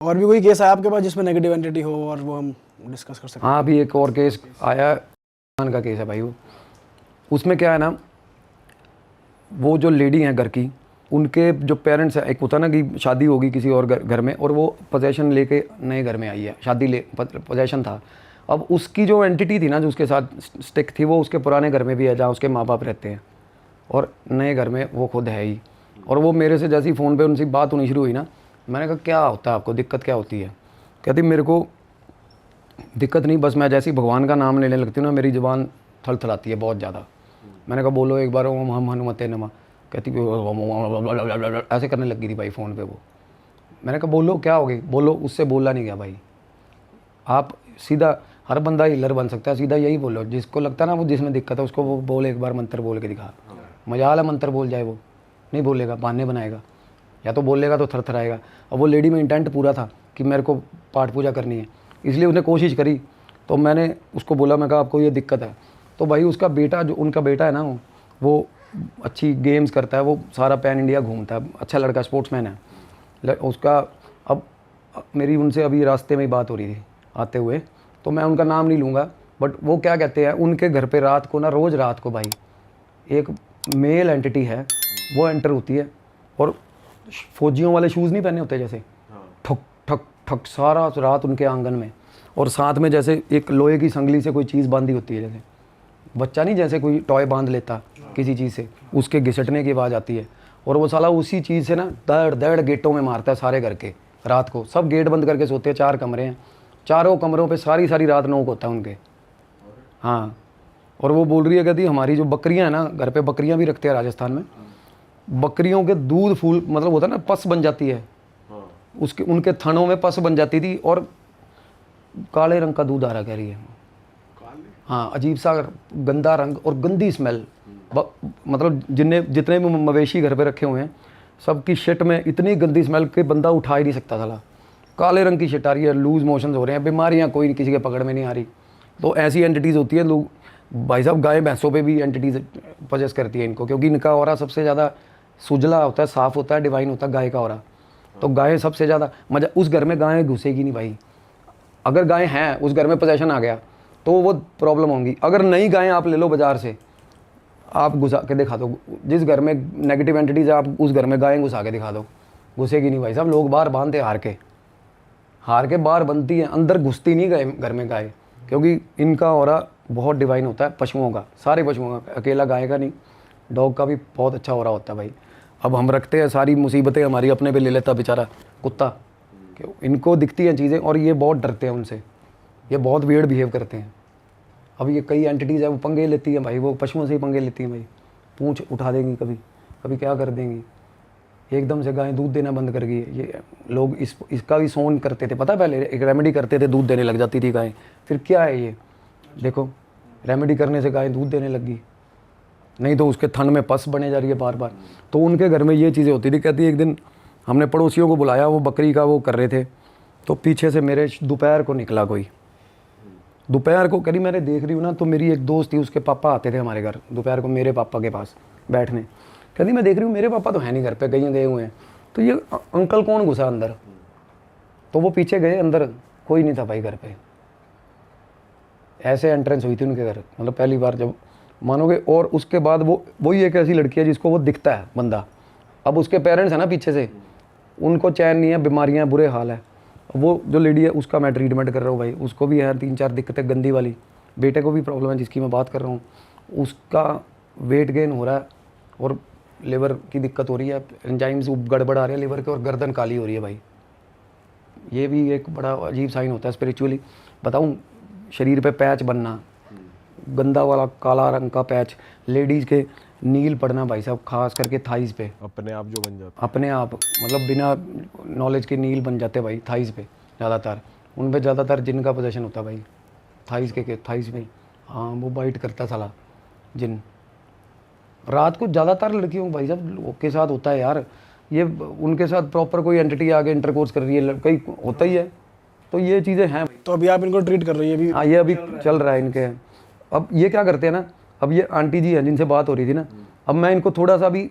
और भी कोई केस आया आपके पास जिसमें नेगेटिव एंटिटी हो और वो हम डिस्कस कर सकते हैं? हाँ, अभी एक और केस आया, खान का केस है भाई। वो उसमें क्या है ना, वो जो लेडी हैं घर की, उनके जो पेरेंट्स हैं, एक होता है ना कि शादी होगी किसी और घर में और वो पोजेशन लेके नए घर में आई है, शादी ले पोजेशन था। अब उसकी जो एंटिटी थी ना, जो उसके साथ स्टिक थी, वो उसके पुराने घर में भी है जहाँ उसके माँ बाप रहते हैं, और नए घर में वो खुद है ही। और वो मेरे से जैसे ही फ़ोन पे उनसे बात होनी शुरू हुई ना, मैंने कहा क्या होता है आपको, दिक्कत क्या होती है? कहती मेरे को दिक्कत नहीं, बस मैं जैसे ही भगवान का नाम लेने लगती हूँ ना, मेरी ज़ुबान थलथलाती है बहुत ज़्यादा। मैंने कहा बोलो एक बार ओम हम हनुमते नमः। कहती ऐसे करने लगी थी भाई फ़ोन पे वो। मैंने कहा बोलो क्या हो गई, बोलो। उससे बोला नहीं गया भाई। आप सीधा, हर बंदा हीलर बन सकता है, सीधा यही बोलो। जिसको लगता है ना वो जिसमें दिक्कत है, उसको वो बोल, एक बार मंत्र बोल के दिखा। मजाल है मंत्र बोल जाए, वो नहीं बोलेगा, बहाने बनाएगा, या तो बोलेगा तो थर थर आएगा। और वो लेडी में इंटेंट पूरा था कि मेरे को पाठ पूजा करनी है, इसलिए उसने कोशिश करी। तो मैंने उसको बोला, मैं कहा आपको ये दिक्कत है। तो भाई उसका बेटा, जो उनका बेटा है ना, वो अच्छी गेम्स करता है, वो सारा पैन इंडिया घूमता है, अच्छा लड़का, स्पोर्ट्समैन है उसका। अब मेरी उनसे अभी रास्ते में ही बात हो रही थी आते हुए, तो मैं उनका नाम नहीं लूँगा, बट वो क्या कहते हैं, उनके घर पे रात को ना, रोज़ रात को भाई एक मेल एंटिटी है, वो एंटर होती है। और फौजियों वाले शूज़ नहीं पहने होते जैसे, ठक ठक ठक सारा रात उनके आंगन में। और साथ में जैसे एक लोहे की संगली से कोई चीज़ बांधी होती है, जैसे बच्चा नहीं जैसे कोई टॉय बांध लेता किसी चीज़ से, उसके घिसटने की आवाज़ आती है। और वो साला उसी चीज़ से ना दड़ दड़ गेटों में मारता है सारे घर के। रात को सब गेट बंद करके सोते हैं, 4 कमरे हैं, चारों कमरों पे सारी सारी रात नोक होता है उनके। हाँ, और वो बोल रही है, कहती हमारी जो बकरियां हैं ना, घर पे बकरियां भी रखते हैं राजस्थान में, बकरियों के दूध फूल, मतलब होता है ना, पस बन जाती है उसके, उनके थनों में पस बन जाती थी, और काले रंग का दूध आ रहा, कह रही है। हाँ, अजीब सा गंदा रंग और गंदी स्मेल। मतलब जितने भी मवेशी घर पे रखे हुए हैं, सबकी शिट में इतनी गंदी स्मेल कि बंदा उठा ही नहीं सकता साला। काले रंग की शिट आ रही है, लूज मोशंस हो रहे हैं, बीमारियाँ कोई किसी के पकड़ में नहीं आ रही। तो ऐसी एंटिटीज़ होती है। लोग भाई साहब, गाय भैंसों पे भी एंटिटीज़ पजेस करती है इनको, क्योंकि इनका ऑरा सबसे ज़्यादा सुजला होता है, साफ़ होता है, डिवाइन होता है गाय का ऑरा। तो गाय सबसे ज़्यादा मजा, उस घर में गाय घुसेगी नहीं भाई। अगर गाय हैं, उस घर में पोजेशन आ गया तो वो प्रॉब्लम होंगी। अगर नई गाय आप ले लो बाज़ार से, आप घुसा के दिखा दो, जिस घर में नेगेटिव एंटिटीज़ है, आप उस घर में गायें घुसा के दिखा दो, घुसेगी नहीं भाई साहब। लोग बाहर बांधते, हार के बाहर बनती है, अंदर घुसती नहीं गाय घर में गाय, क्योंकि इनका ऑरा बहुत डिवाइन होता है पशुओं का, सारे पशुओं का, अकेला गाय का नहीं। डॉग का भी बहुत अच्छा ऑरा होता है भाई। अब हम रखते हैं, सारी मुसीबतें हमारी अपने पे ले लेता बेचारा कुत्ता। क्यों, इनको दिखती हैं चीज़ें और ये बहुत डरते हैं उनसे, ये बहुत वियर्ड बिहेव करते हैं। अब ये कई एंटिटीज़ है, वो पंगे लेती हैं भाई, वो पशुओं से ही पंगे लेती हैं भाई। पूंछ उठा देंगी, कभी कभी क्या कर देंगी, एकदम से गाय दूध देना बंद कर गई। ये लोग इसका भी सोन करते थे, पता है, पहले एक रेमेडी करते थे, दूध देने लग जाती थी गाय। फिर क्या है ये, देखो रेमेडी करने से गाय दूध देने लगी, नहीं तो उसके थन में पस बने जा रही है बार बार। तो उनके घर में ये चीज़ें होती थी। कहती एक दिन हमने पड़ोसियों को बुलाया, वो बकरी का वो कर रहे थे, तो पीछे से मेरे दोपहर को निकला कोई, दोपहर को करी, मैंने देख रही हूँ ना, तो मेरी एक दोस्त थी, उसके पापा आते थे हमारे घर दोपहर को मेरे पापा के पास बैठने। कहती मैं देख रही हूँ मेरे पापा तो है नहीं घर पे, कहीं गए हुए हैं, तो ये अंकल कौन घुसा अंदर? तो वो पीछे गए, अंदर कोई नहीं था भाई घर पे। ऐसे एंट्रेंस हुई थी उनके घर, मतलब पहली बार जब, मानोगे। और उसके बाद वही एक ऐसी लड़की है जिसको वो दिखता है बंदा। अब उसके पेरेंट्स हैं ना पीछे से, उनको चैन नहीं है, बीमारियाँ, बुरे हाल है। वो जो लेडी है उसका मैं ट्रीटमेंट कर रहा हूँ भाई, उसको भी है 3-4 दिक्कतें गंदी वाली। बेटे को भी प्रॉब्लम है जिसकी मैं बात कर रहा हूँ, उसका वेट गेन हो रहा है और लिवर की दिक्कत हो रही है, एंजाइम्स गड़बड़ आ रहे हैं लिवर के, और गर्दन काली हो रही है भाई। ये भी एक बड़ा अजीब साइन होता है स्पिरिचुअली। बताऊँ, शरीर पे पैच बनना, गंदा वाला काला रंग का पैच, लेडीज़ के नील पड़ना भाई साहब, खास करके थाइस पे, अपने आप जो बन जाता अपने आप, मतलब बिना नॉलेज के नील बन जाते भाई थाइस पे ज़्यादातर। उन पे ज़्यादातर जिन का पोजेशन होता भाई, थाइस के थाइस में। हाँ, वो बाइट करता साला जिन। रात को ज़्यादातर लड़कियों भाई साहब के साथ होता है यार ये, उनके साथ प्रॉपर कोई एंटिटी आगे इंटरकोर्स कर रही है, कई होता ही है। तो ये चीज़ें हैं। तो अभी आप इनको ट्रीट कर रही है अभी? हाँ, ये अभी चल रहा है इनके। अब ये क्या करते हैं ना, अब ये आंटी जी हैं जिनसे बात हो रही थी ना, अब मैं इनको थोड़ा सा भी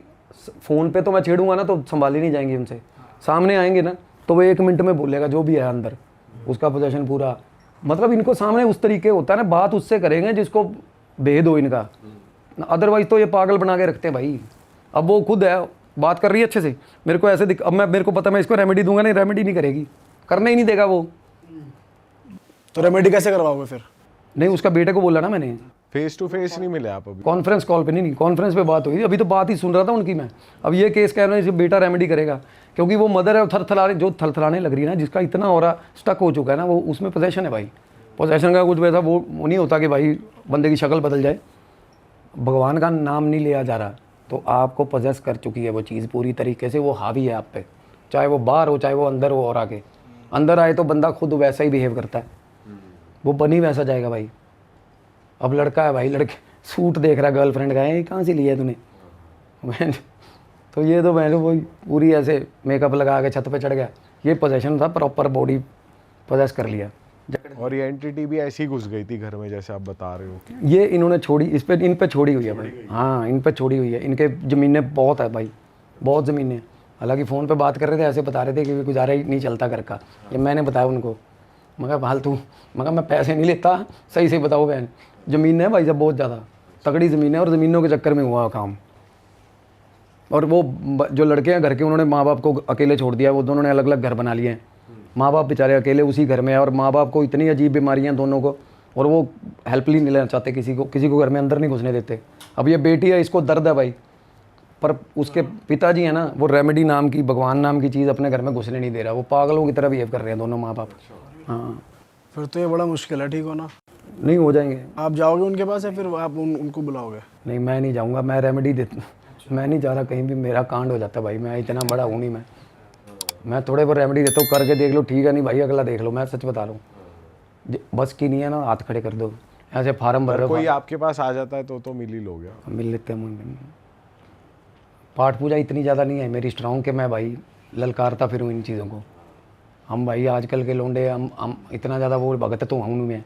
फ़ोन पे तो मैं छेड़ूंगा ना तो संभाली नहीं जाएंगी उनसे, सामने आएंगे ना तो वो 1 मिनट में बोलेगा जो भी है अंदर, उसका पोजेशन पूरा। मतलब इनको सामने उस तरीके होता है ना, बात उससे करेंगे जिसको भेद हो इनका, अदरवाइज तो ये पागल बना के रखते हैं भाई। अब वो खुद है, बात कर रही है अच्छे से, मेरे को ऐसे अब मेरे को पता मैं इसको रेमेडी दूंगा, नहीं रेमेडी नहीं करेगी, करने ही नहीं देगा वो। तो रेमेडी कैसे करवाओगे फिर? नहीं, उसका बेटे को बोला ना मैंने, फेस टू फेस नहीं मिले आप अभी? कॉन्फ्रेंस कॉल पे नहीं, कॉन्फ्रेंस पे बात हुई, अभी तो बात ही सुन रहा था उनकी मैं। अब ये केस कह रहे हैं इसका बेटा रेमेडी करेगा, क्योंकि वो मदर है, थरथराने लग रही है ना, जिसका इतना हो रहा स्टक हो चुका है ना, वो उसमें पोजेशन है भाई। पोजेशन का कुछ वैसा वो नहीं होता कि भाई बंदे की शक्ल बदल जाए, भगवान का नाम नहीं लिया जा रहा तो आपको पोजेस कर चुकी है वो चीज़ पूरी तरीके से, वो हावी है आप पे, चाहे वो बाहर हो चाहे वो अंदर हो। और आके अंदर आए तो बंदा खुद वैसा ही बिहेव करता है, वो बनी वैसा जाएगा भाई। अब लड़का है भाई, लड़के सूट देख रहा गर्लफ्रेंड का है, कहाँ से लिया है तूने? तो ये तो मैंने वो पूरी ऐसे मेकअप लगा के छत पे चढ़ गया, ये पोजेशन था, प्रॉपर बॉडी पोजेस कर लिया। और ये एंटिटी भी ऐसी घुस गई थी घर में जैसे आप बता रहे हो? ये इन्होंने छोड़ी, इन पे छोड़ी हुई है भाई। हाँ, इन पे छोड़ी हुई है, इनके ज़मीनें बहुत है भाई, बहुत ज़मीनें। हालांकि फ़ोन पे बात कर रहे थे, ऐसे बता रहे थे कि गुजारा ही नहीं चलता घर का। ये मैंने बताया उनको, मगर फालतू, मगर मैं पैसे नहीं लेता, सही से बताओ बहन, ज़मीन है भाई साहब बहुत ज़्यादा तगड़ी ज़मीन है, और ज़मीनों के चक्कर में हुआ काम। और वो जो लड़के हैं घर के, उन्होंने माँ बाप को अकेले छोड़ दिया, वो दोनों ने अलग अलग घर बना लिए हैं, माँ बाप बेचारे अकेले उसी घर में है, और माँ बाप को इतनी अजीब बीमारियां दोनों को, और वो हेल्प नहीं लेना चाहते किसी को घर में अंदर नहीं घुसने देते। अब ये बेटी है, इसको दर्द है भाई, पर उसके पिताजी है ना, वो रेमेडी नाम की, भगवान नाम की चीज़ अपने घर में घुसने नहीं दे रहा, वो पागलों की तरह बिहेव कर रहे हैं दोनों माँ बाप। हाँ, फिर तो ये बड़ा मुश्किल है ठीक होना। नहीं हो जाएंगे। आप जाओगे उनके पास या फिर आप उनको बुलाओगे? नहीं, मैं नहीं जाऊँगा, मैं रेमेडी देता, मैं नहीं जा रहा कहीं भी, मेरा कांड हो जाता भाई, मैं इतना बड़ा हूँ नहीं। मैं थोड़े बहुत रेमेडी देता हूँ, करके देख लो, ठीक है, नहीं भाई अगला देख लो, मैं सच बता रहा हूँ। बस की नहीं है ना, हाथ खड़े कर दो, ऐसे फार्म भर रहे हो। कोई आपके पास आ जाता है तो मिल ही लोगे? मिल लेते हैं। पाठ पूजा इतनी ज़्यादा नहीं है मेरी स्ट्रॉन्ग के मैं भाई ललकारता फिरूँ इन चीज़ों को। हम भाई आजकल के लोंडे, हम इतना ज़्यादा वो भगत तो हूँ मैं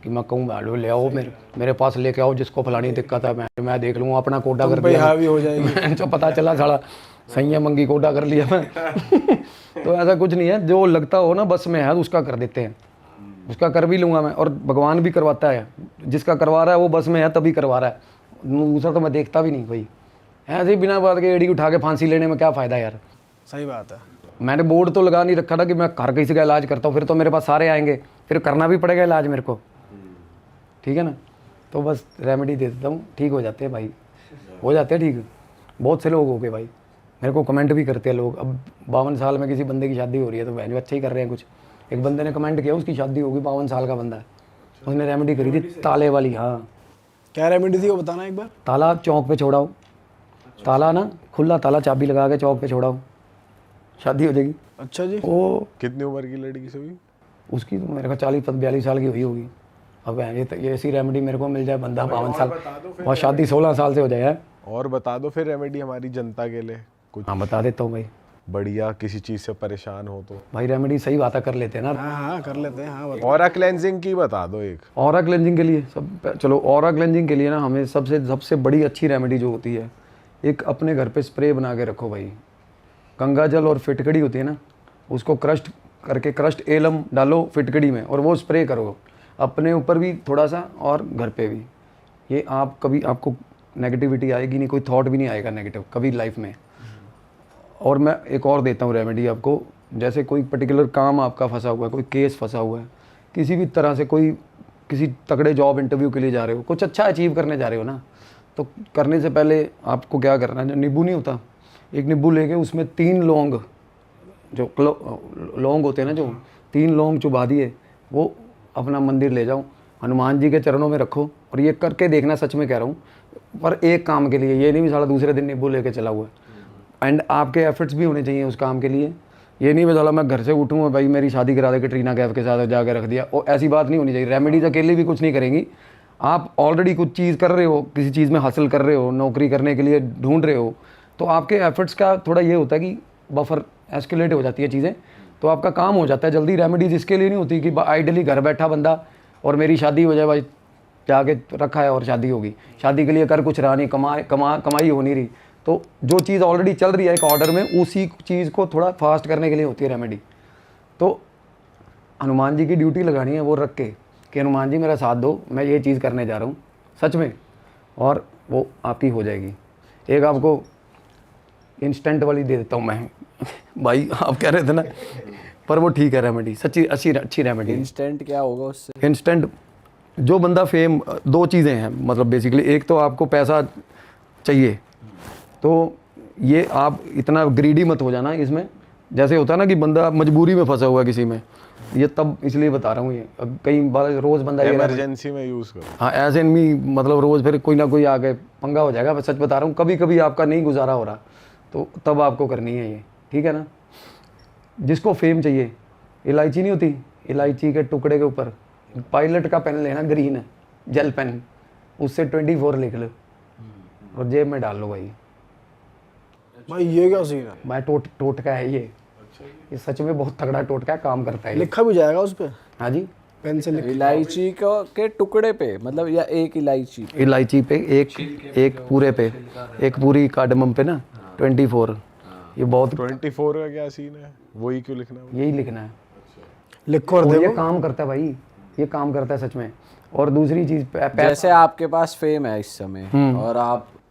कि मैं कहूँ भालो ले आओ, मेरे पास लेके आओ, जिसको फलानी दिक्कत है मैं देख लूँगा, अपना कोडा कर दिया, हावी हो जाएगी। जो पता चला साला सही मंगी कोडा कर लिया मैं। तो ऐसा कुछ नहीं है, जो लगता हो ना बस में है उसका कर देते हैं, उसका कर भी लूँगा मैं, और भगवान भी करवाता है, जिसका करवा रहा है वो बस में है तभी करवा रहा है, दूसरा तो मैं देखता भी नहीं भाई। ऐसे ही बिना बात के एड़ी उठा के फांसी लेने में क्या फ़ायदा यार? सही बात है। मैंने बोर्ड तो लगा नहीं रखा था कि मैं घर किसी का इलाज करता हूँ, फिर तो मेरे पास सारे आएंगे, फिर करना भी पड़ेगा इलाज मेरे को, ठीक है ना? तो बस रेमेडी दे देता हूँ, ठीक हो जाते हैं भाई, हो जाते हैं ठीक। बहुत से लोग हो गए भाई, मेरे को कमेंट भी करते हैं लोग। अब 52 साल में किसी बंदे की शादी हो रही है तो बहन अच्छा ही कर रहे हैं कुछ। एक बंदे ने कमेंट किया, उसकी शादी होगी, 52 साल का बंदा है, उसने रेमेडी करी थी ताले वाली। हाँ, क्या रेमेडी थी वो बताना एक बार। ताला चौक पे छोड़ाओ, ताला ना खुला ताला, चाबी लगा के चौक पे छोड़ाओ, शादी हो जाएगी। अच्छा जी। ओ, कितनी उम्र की लड़की से हुई? उसकी तो मेरे को 40-42 साल की हुई होगी। अब ये ऐसी रेमेडी मेरे को मिल जाए, बंदा 52 साल और शादी 16 साल से हो जाए है। और बता दो फिर रेमेडी हमारी जनता के लिए कुछ। हाँ बता देता हूँ भाई, बढ़िया, किसी चीज़ से परेशान हो तो। भाई रेमेडी सही बात कर लेते हैं ना। हाँ कर लेते हैं। हाँ बताओ। ऑरा क्लेंजिंग की बता दो एक। ऑरा क्लेंजिंग के लिए चलो ऑरा क्लेंजिंग के लिए ना हमें सबसे बड़ी अच्छी रेमेडी जो होती है, एक अपने घर पे स्प्रे बना के रखो भाई। गंगा जल और फिटकड़ी होती है ना, उसको क्रस्ट करके, क्रस्ट एलम डालो फिटकड़ी में और वो स्प्रे करो अपने ऊपर भी थोड़ा सा और घर पे भी। ये आप कभी, आपको नेगेटिविटी आएगी नहीं, कोई थॉट भी नहीं आएगा नेगेटिव कभी लाइफ में। और मैं एक और देता हूँ रेमेडी आपको, जैसे कोई पर्टिकुलर काम आपका फंसा हुआ है, कोई केस फंसा हुआ है, किसी भी तरह से कोई किसी तगड़े जॉब इंटरव्यू के लिए जा रहे हो, कुछ अच्छा अचीव करने जा रहे हो ना, तो करने से पहले आपको क्या करना है, जो नींबू नहीं होता, एक नींबू लेके उसमें 3 लौंग, जो लौंग होते हैं ना, जो 3 लौंग चुबा दिए, वो अपना मंदिर ले जाओ, हनुमान जी के चरणों में रखो और ये करके देखना, सच में कह रहा हूँ, पर एक काम के लिए, ये नहीं भी साला दूसरे दिन नींबू लेके चला हुआ है। एंड आपके एफर्ट्स भी होने चाहिए उस काम के लिए। ये नहीं बता मैं घर से उठूँ भाई मेरी शादी करा दे कटरीना कैफ के साथ जाकर रख दिया, और ऐसी बात नहीं होनी चाहिए। रेमेडीज अकेले भी कुछ नहीं करेंगी, आप ऑलरेडी कुछ चीज़ कर रहे हो, किसी चीज़ में हासिल कर रहे हो, नौकरी करने के लिए ढूंढ रहे हो, तो आपके एफर्ट्स का थोड़ा ये होता है कि बफर एस्केलेट हो जाती है चीज़ें, तो आपका काम हो जाता है जल्दी। रेमेडीज इसके लिए नहीं होती कि आइडली घर बैठा बंदा और मेरी शादी हो जाए भाई, जाके रखा है और शादी होगी, शादी के लिए कर कुछ रहा नहीं, कमाई हो नहीं रही, तो जो चीज़ ऑलरेडी चल रही है एक ऑर्डर में, उसी चीज़ को थोड़ा फास्ट करने के लिए होती है रेमेडी। तो हनुमान जी की ड्यूटी लगानी है वो रख के कि हनुमान जी मेरा साथ दो, मैं ये चीज़ करने जा रहा हूँ सच में, और वो आपकी हो जाएगी। एक आपको इंस्टेंट वाली दे देता हूँ मैं भाई, आप कह रहे थे ना, पर वो ठीक है रेमेडी, सच्ची अच्छी रेमेडी। इंस्टेंट क्या होगा उससे? इंस्टेंट जो बंदा फेम, दो चीज़ें हैं मतलब बेसिकली, एक तो आपको पैसा चाहिए, तो ये आप इतना ग्रीडी मत हो जाना इसमें। जैसे होता है ना कि बंदा मजबूरी में फंसा हुआ है किसी में, ये तब इसलिए बता रहा हूँ ये। अब कई बार रोज़ बंदा ये इमरजेंसी में यूज़ करो। हाँ एज एन मी, मतलब रोज़ फिर कोई ना कोई आके पंगा हो जाएगा। मैं सच बता रहा हूँ, कभी कभी आपका नहीं गुजारा हो रहा तो तब आपको करनी है ये, ठीक है ना। जिसको फेम चाहिए, इलायची नहीं होती, इलायची के टुकड़े के ऊपर पायलट का पेन लेना, ग्रीन जेल पेन, उससे 24 लिख लो और जेब में डाल लो भाई। भाई ये क्या सीन है? भाई टोटका है ये सच में बहुत तगड़ा टोटका है, काम करता है ये। लिखा भी जाएगा उस पे? हाँ जी, पेन से लिख। इलायची को के टुकड़े पे मतलब, या एक इलायची? इलायची पे एक पूरे पे, एक पूरी कार्डमम पे ना 24। ये बहुत 24 का क्या सीन है, वही क्यों लिखना है? यही लिखना है। लिखो और और ये देखो। काम करता है भाई, ये काम करता है सच में। और दूसरी चीज़ जैसे आपके पास फेम है इस समय और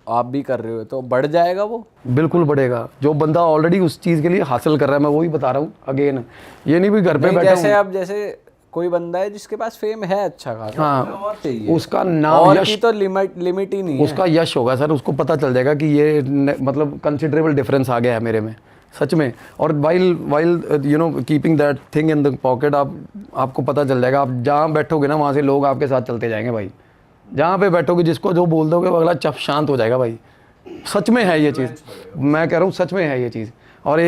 आप भी कर रहे हो, तो बढ़ जाएगा वो? बिल्कुल बढ़ेगा। जो बंदा ऑलरेडी उस चीज़ के लिए हासिल कर रहा है, मैं वही बता रहा हूँ अगेन, ये नहीं भी घर पे बैठा जैसे हूँ। अब जैसे कोई बंदा है जिसके पास फेम है अच्छा खासा, हाँ, और चाहिए, उसका नाम और यश, की तो लिमिट ही नहीं है। उसका यश होगा सर, उसको पता चल जाएगा कि ये मतलब कंसिडरेबल डिफरेंस आ गया है मेरे में सच में। और while you know keeping that thing in the pocket, आपको पता चल जाएगा। आप जहाँ बैठोगे ना वहाँ से लोग आपके साथ चलते जाएंगे भाई। जहाँ पे बैठोगे जिसको जो बोल दोगे वो अगला चप शांत हो जाएगा भाई। सच में है ये चीज़, मैं कह रहा हूँ सच में है ये चीज़। और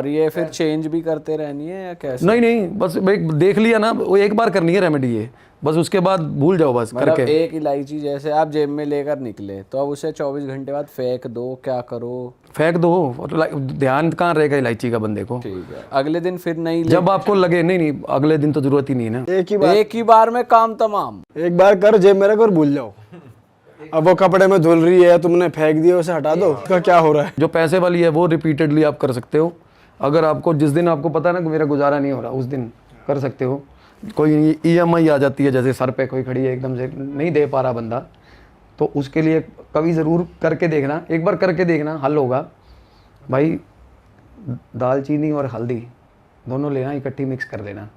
ये फिर चेंज भी करते रहनी है या कैसे? नहीं, बस एक देख लिया ना, वो एक बार करनी है रेमेडी ये, बस उसके बाद भूल जाओ बस मतलब करके। एक इलायची जैसे आप जेब में लेकर निकले तो अब उसे 24 घंटे बाद फेंक दो, क्या करो? फेंक दो, और ध्यान कहाँ रहेगा इलायची का बंदे को। ठीक है, अगले दिन फिर नहीं जब आपको लगे नहीं अगले दिन तो जरूरत ही नहीं है ना। एक ही बार में काम तमाम। एक बार कर जेब में रख और भूल जाओ। अब वो कपड़े में धुल रही है, तुमने फेंक दिया, उसे हटा दो, उसका क्या हो रहा है? जो पैसे वाली है वो रिपीटेडली आप कर सकते हो। अगर आपको जिस दिन आपको पता है ना कि मेरा गुजारा नहीं हो रहा, उस दिन कर सकते हो। कोई EMI आ जाती है, जैसे सर पे कोई खड़ी है, एकदम से नहीं दे पा रहा बंदा, तो उसके लिए कभी ज़रूर करके देखना, एक बार करके देखना, हल होगा भाई। दालचीनी और हल्दी दोनों लेना, इकट्ठी मिक्स कर देना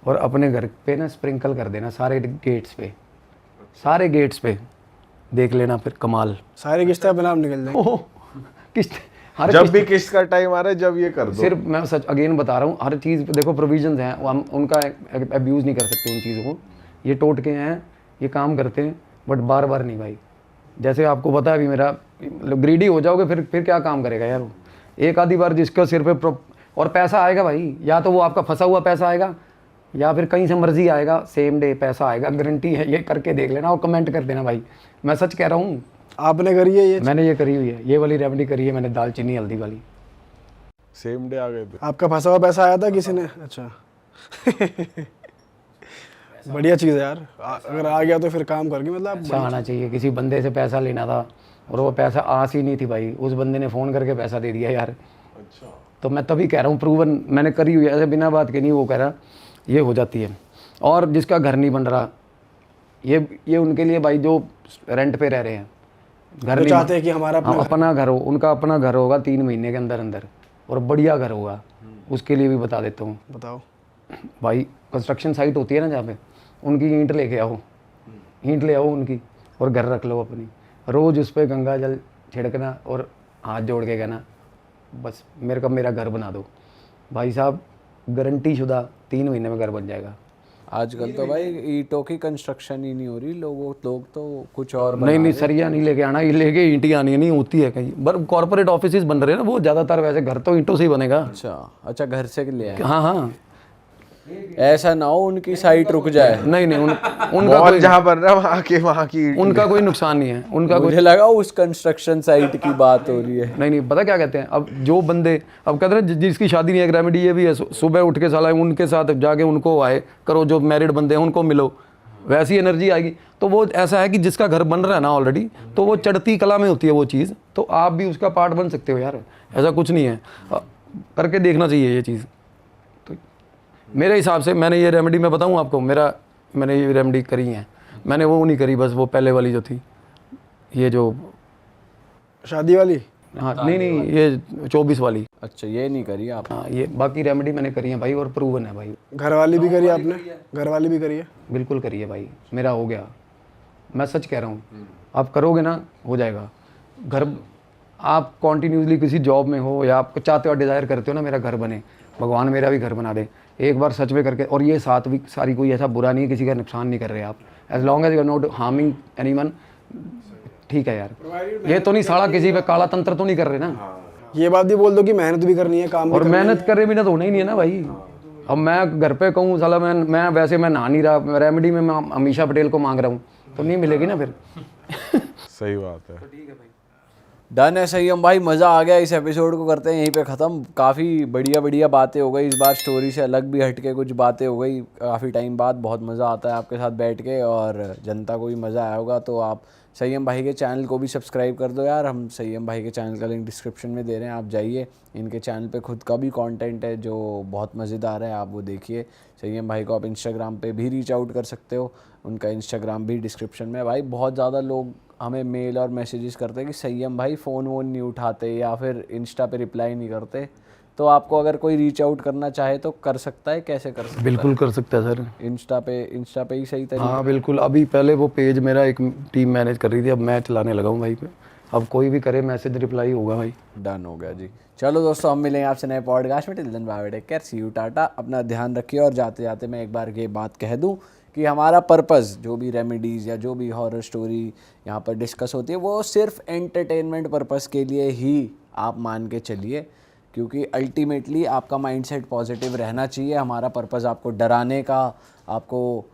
और अपने घर पे ना स्प्रिंकल कर देना सारे गेट्स पे, देख लेना फिर कमाल। सारी किस्तें अपने आप निकल जाएंगी। ओह किस्त, जब भी किस्त का टाइम आ रहा है जब ये कर दो। सिर्फ मैं सच अगेन बता रहा हूँ, हर चीज़ देखो प्रोविजन्स हैं, हम उनका अब्यूज़ नहीं कर सकते उन चीज़ों को। ये टोटके हैं, ये काम करते हैं, बट बार बार नहीं भाई। जैसे आपको पता है अभी मेरा ग्रीडी हो जाओगे फिर क्या काम करेगा यार वो। एक आधी बार जिसका सिर पे और पैसा आएगा भाई, या तो वो आपका फंसा हुआ पैसा आएगा या फिर कहीं से मर्जी आएगा, सेम डे पैसा आएगा, गारंटी है। ये करके देख लेना और कमेंट कर देना भाई, मैं सच कह रहा हूँ। आपने करी है ये? मैंने ये करी हुई है, ये वाली रेमेडी करी है मैंने, दालचीनी हल्दी वाली। सेम डे आ गए थे। आपका फंसा हुआ पैसा आया था किसी ने? अच्छा बढ़िया चीज़ है यार, अगर आ गया तो फिर काम करके मतलब पैसा आना चाहिए। किसी बंदे से पैसा लेना था और वो पैसा आस ही नहीं थी भाई, उस बंदे ने फ़ोन करके पैसा दे दिया यार। अच्छा, तो मैं तभी कह रहा हूँ, प्रूवन मैंने करी हुई है, ऐसे बिना बात के नहीं। वो कह रहा ये हो जाती है। और जिसका घर नहीं बन रहा, ये उनके लिए भाई जो रेंट पे रह रहे हैं, घर नहीं चाहते हैं कि हमारा अपना घर हो, उनका अपना घर होगा 3 महीने के अंदर और बढ़िया घर होगा, उसके लिए भी बता देता हूँ। बताओ भाई, कंस्ट्रक्शन साइट होती है ना जहाँ पे, उनकी ईंट लेके आओ, ईंट ले आओ उनकी और घर रख लो अपनी। रोज़ उस पर गंगा जल छिड़कना और हाथ जोड़ के कहना बस मेरे को मेरा घर बना दो। भाई साहब गारंटी शुदा 3 महीने में घर बन जाएगा। आजकल तो भाई ईंटों की कंस्ट्रक्शन ही नहीं हो रही, लोग तो कुछ और नहीं सरिया नहीं लेके आना, ये लेके ईंटें आनी नहीं होती है कहीं। पर कॉर्पोरेट ऑफिस बन रहे हैं ना, वो ज़्यादातर वैसे घर तो ईंटों से ही बनेगा। अच्छा घर से ले आए। हाँ ऐसा ना हो उनकी साइट रुक जाए। नहीं उनका मॉल जहाँ बन रहा है वहाँ की उनका कोई नुकसान नहीं है। उनका मुझे लगा उस कंस्ट्रक्शन साइट की बात हो रही है। नहीं पता क्या कहते हैं, अब जो बंदे अब कहते हैं जिसकी शादी नहीं है, एक रेमेडी ये भी है, सुबह उठ के साला उनके साथ जाके उनको आए करो, जो मैरिड बंदे हैं उनको मिलो, वैसी एनर्जी आएगी। तो वो ऐसा है कि जिसका घर बन रहा है ना ऑलरेडी, तो वो चढ़ती कला में होती है वो चीज़, तो आप भी उसका पार्ट बन सकते हो यार, ऐसा कुछ नहीं है। करके देखना चाहिए ये चीज़। तो मेरे हिसाब से मैंने ये रेमेडी मैं बताऊँ आपको, मैंने ये रेमेडी करी है, मैंने वो नहीं करी बस वो पहले वाली जो थी, ये जो शादी वाली? हाँ नहीं ये 24 वाली। अच्छा, ये नहीं करी आप? हाँ ये बाकी रेमेडी मैंने करी है भाई और प्रूवन है भाई। घर वाली भी करी आपने? घर वाली भी करी है? बिल्कुल करी है भाई, मेरा हो गया, मैं सच कह रहा हूँ। आप करोगे ना हो जाएगा। घर आप कॉन्टीन्यूसली किसी जॉब में हो या आप चाहते हो डिज़ायर करते हो ना मेरा घर बने, भगवान मेरा भी घर बना दे, एक बार सच में करके। और ये साथ भी सारी कोई ऐसा बुरा नहीं है, किसी का नुकसान नहीं कर रहे आप, as long as you are not harming anyone, ठीक है यार। ये तो नहीं साला किसी पे काला तंत्र तो नहीं कर रहे ना। ये बात भी बोल दो कि मेहनत भी करनी है, काम भी और करना है। मेहनत करे बिना तो होना ही नहीं है ना भाई। अब मैं घर पे कहूँ साला मैं वैसे मैं नहा नहीं रहा, रेमेडी में मैं अमीषा पटेल को मांग रहा हूँ तो नहीं मिलेगी ना फिर। सही बात है। डन है संयम भाई, मज़ा आ गया। इस एपिसोड को करते हैं यहीं पे ख़त्म। काफ़ी बढ़िया बढ़िया बातें हो गई इस बार, स्टोरी से अलग भी हट के कुछ बातें हो गई काफ़ी टाइम बाद। बहुत मज़ा आता है आपके साथ बैठ के, और जनता को भी मज़ा आया होगा। तो आप संयम भाई के चैनल को भी सब्सक्राइब कर दो यार। हम संयम भाई के चैनल का लिंक डिस्क्रिप्शन में दे रहे हैं, आप जाइए। इनके चैनल पे खुद का भी कंटेंट है जो बहुत मज़ेदार है, आप वो देखिए। संयम भाई को आप इंस्टाग्राम पे भी रीच आउट कर सकते हो, उनका इंस्टाग्राम भी डिस्क्रिप्शन में है। भाई बहुत ज़्यादा लोग हमें मेल और मैसेजेस करते हैं कि संयम भाई फ़ोन वोन नहीं उठाते या फिर इंस्टा पे रिप्लाई नहीं करते। तो आपको अगर कोई रीच आउट करना चाहे तो कर सकता है, कैसे कर सकता बिल्कुल कर सकता है सर। है? इंस्टा पे ही सही तरीका? हाँ बिल्कुल, अभी पहले वो पेज मेरा एक टीम मैनेज कर रही थी, अब मैं चलाने लगा हूँ भाई पे। अब कोई भी करे मैसेज रिप्लाई होगा भाई। डन हो गया जी। चलो दोस्तों, हम मिलेंगे आपसे नए पॉडकास्ट में। Till then bye, take care, see you, ta-ta. अपना ध्यान रखिए। और जाते जाते मैं एक बार ये बात कह दूं कि हमारा पर्पज़ जो भी रेमेडीज़ या जो भी हॉरर स्टोरी यहाँ पर डिस्कस होती है वो सिर्फ एंटरटेनमेंट पर्पज़ के लिए ही आप मान के चलिए, क्योंकि अल्टीमेटली आपका माइंडसेट पॉजिटिव रहना चाहिए। हमारा पर्पज़ आपको डराने का, आपको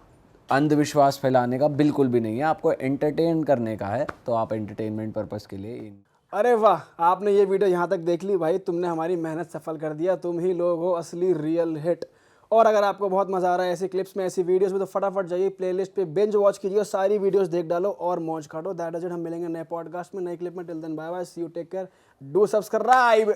अंधविश्वास फैलाने का बिल्कुल भी नहीं है, आपको एंटरटेन करने का है। तो आप एंटरटेनमेंट पर्पज़ के लिए अरे वाह, आपने ये वीडियो यहाँ तक देख ली भाई, तुमने हमारी मेहनत सफल कर दिया। तुम ही लोग हो असली रियल हिट। और अगर आपको बहुत मज़ा आ रहा है ऐसी क्लिप्स में, ऐसी वीडियोस में, तो फटाफट जाइए प्लेलिस्ट पे बिंज वॉच कीजिए, सारी वीडियोस देख डालो और मौज काटो। That is it. हम मिलेंगे नए पॉडकास्ट में, नए क्लिप में। Till then bye bye, see you, take care, do subscribe.